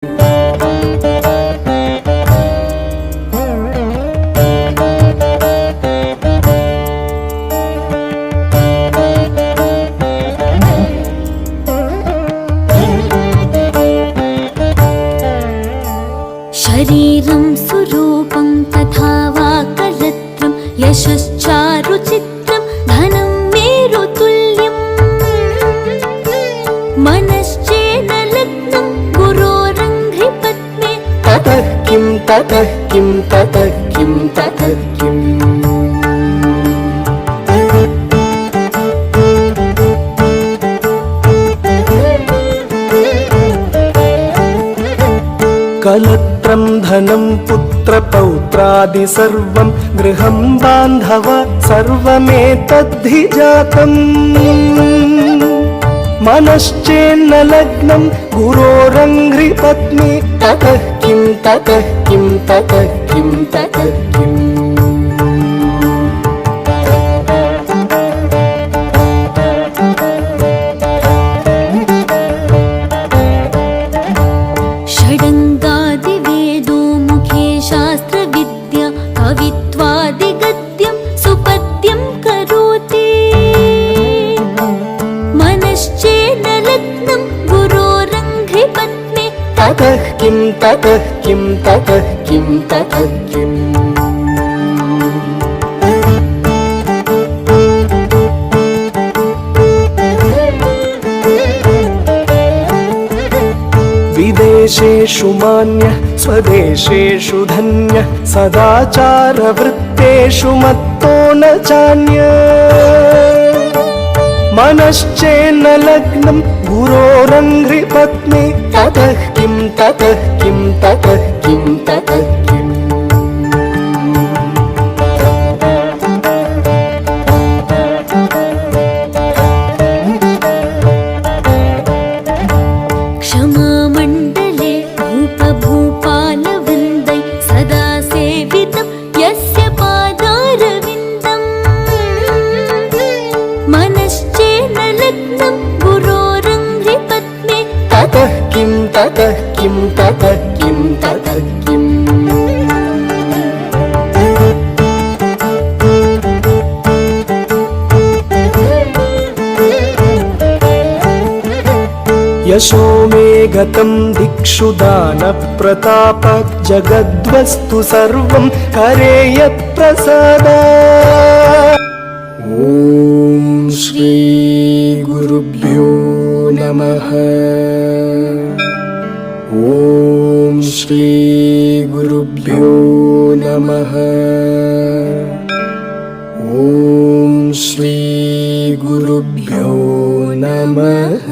शरीरं सुरूपं तथा वा कलत्रं यशश्चारुचित्रं धनं मेरुतुल्यं मनश्चेन लग्नं गुरोरङ्घ्रिपद्मे ततः किं ततः किं ततः किं ततः किम् कलत्रं धनं पुत्रपौत्रादि सर्वं गृहं बान्धव सर्वमेतद्धि जातम् मनश्चेन्न लग्नं गुरोरङ्घ्रिपत्नी ततः किं ततः किं ततः किं ततः किम् षडङ्गादिवेदो मुखे शास्त्रविद्या कवित्वादिगद्यं सुपद्यं करोति मनश्चेन लग्नं गुरोरङ्घ्रिपद्मे ततः किं ततः किं ततः किं ततः किम् विदेशेषु मान्यः स्वदेशेषु धन्यः सदाचारवृत्तेषु मत्तो न चान्यः मनश्चेन्न लग्नं गुरोरङ्घ्रिपत्नी ततः किं ततः किं ततः किं ततः किम् क्षमामण्डले भूपभूपालवृन्दै सदा सेवितं यस्य पादारविन्दम् मनश्चेन लग्नं गुरोरङ्घ्रिपद्मे ततः किं ततः किं ततः किं ततः किम् यशो मे गतं दिक्षु दानप्रताप जगद्वस्तु सर्वं करे यत्प्रसादात्। ॐ श्री गुरुभ्यो नमः। ॐ श्री गुरुभ्यो नमः। ॐ श्री गुरुभ्यो नमः।